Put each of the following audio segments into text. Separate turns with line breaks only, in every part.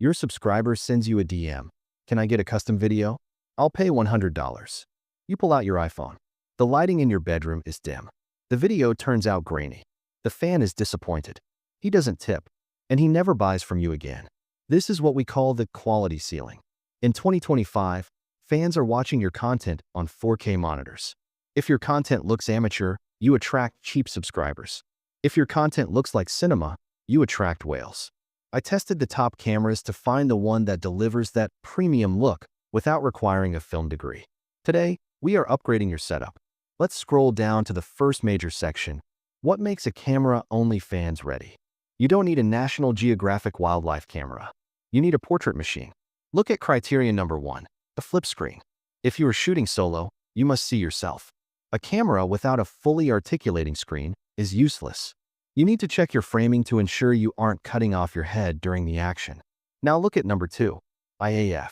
Your subscriber sends you a DM. Can I get a custom video? I'll pay $100. You pull out your iPhone. The lighting in your bedroom is dim. The video turns out grainy. The fan is disappointed. He doesn't tip, and he never buys from you again. This is what we call the quality ceiling. In 2025, fans are watching your content on 4K monitors. If your content looks amateur, you attract cheap subscribers. If your content looks like cinema, you attract whales. I tested the top cameras to find the one that delivers that premium look without requiring a film degree. Today, we are upgrading your setup. Let's scroll down to the first major section. What makes a camera OnlyFans ready? You don't need a National Geographic wildlife camera. You need a portrait machine. Look at criterion number 1, the flip screen. If you are shooting solo, you must see yourself. A camera without a fully articulating screen is useless. You need to check your framing to ensure you aren't cutting off your head during the action. Now look at number 2, IAF.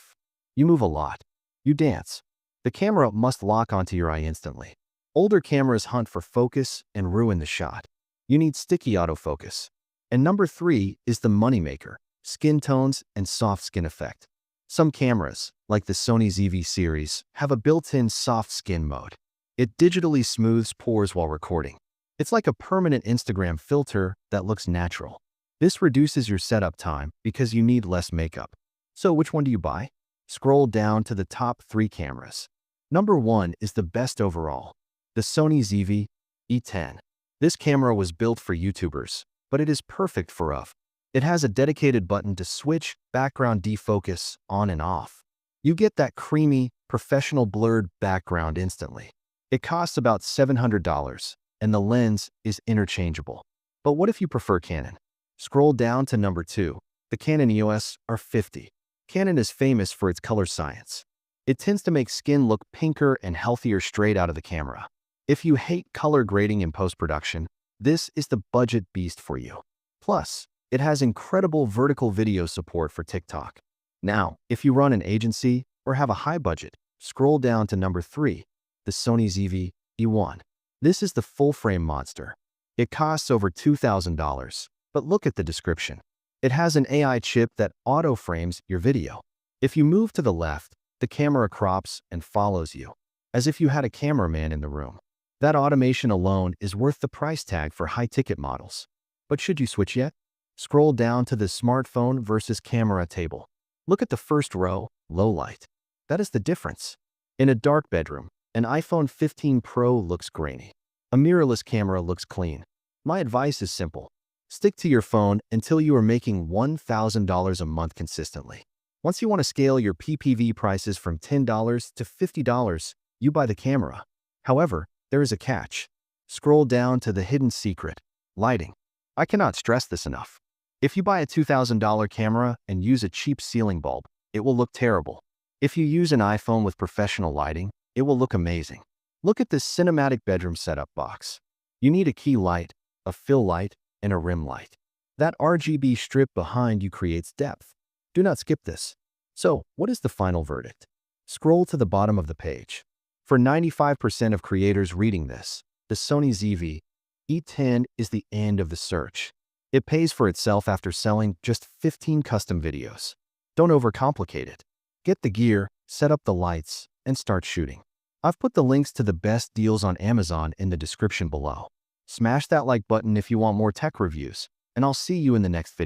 You move a lot. You dance. The camera must lock onto your eye instantly. Older cameras hunt for focus and ruin the shot. You need sticky autofocus. And number 3 is the moneymaker, skin tones and soft skin effect. Some cameras, like the Sony ZV series, have a built-in soft skin mode. It digitally smooths pores while recording. It's like a permanent Instagram filter that looks natural. This reduces your setup time because you need less makeup. So which one do you buy? Scroll down to the top 3 cameras. Number 1 is the best overall, the Sony ZV-E10. This camera was built for YouTubers, but it is perfect for us. It has a dedicated button to switch background defocus on and off. You get that creamy, professional blurred background instantly. It costs about $700, and the lens is interchangeable. But what if you prefer Canon? Scroll down to number 2, the Canon EOS R50. Canon is famous for its color science. It tends to make skin look pinker and healthier straight out of the camera. If you hate color grading in post-production, this is the budget beast for you. Plus, it has incredible vertical video support for TikTok. Now, if you run an agency or have a high budget, scroll down to number 3, the Sony ZV-E10. This is the full-frame monster. It costs over $2,000, but look at the description. It has an AI chip that auto-frames your video. If you move to the left, the camera crops and follows you, as if you had a cameraman in the room. That automation alone is worth the price tag for high-ticket models. But should you switch yet? Scroll down to the smartphone versus camera table. Look at the first row, low light. That is the difference. In a dark bedroom, an iPhone 15 Pro looks grainy. A mirrorless camera looks clean. My advice is simple. Stick to your phone until you are making $1,000 a month consistently. Once you want to scale your PPV prices from $10 to $50, you buy the camera. However, there is a catch. Scroll down to the hidden secret, lighting. I cannot stress this enough. If you buy a $2,000 camera and use a cheap ceiling bulb, it will look terrible. If you use an iPhone with professional lighting, it will look amazing. Look at this cinematic bedroom setup box. You need a key light, a fill light, and a rim light. That RGB strip behind you creates depth. Do not skip this. So, what is the final verdict? Scroll to the bottom of the page. For 95% of creators reading this, the Sony ZV-E10 is the end of the search. It pays for itself after selling just 15 custom videos. Don't overcomplicate it. Get the gear, set up the lights, and start shooting. I've put the links to the best deals on Amazon in the description below. Smash that like button if you want more tech reviews, and I'll see you in the next video.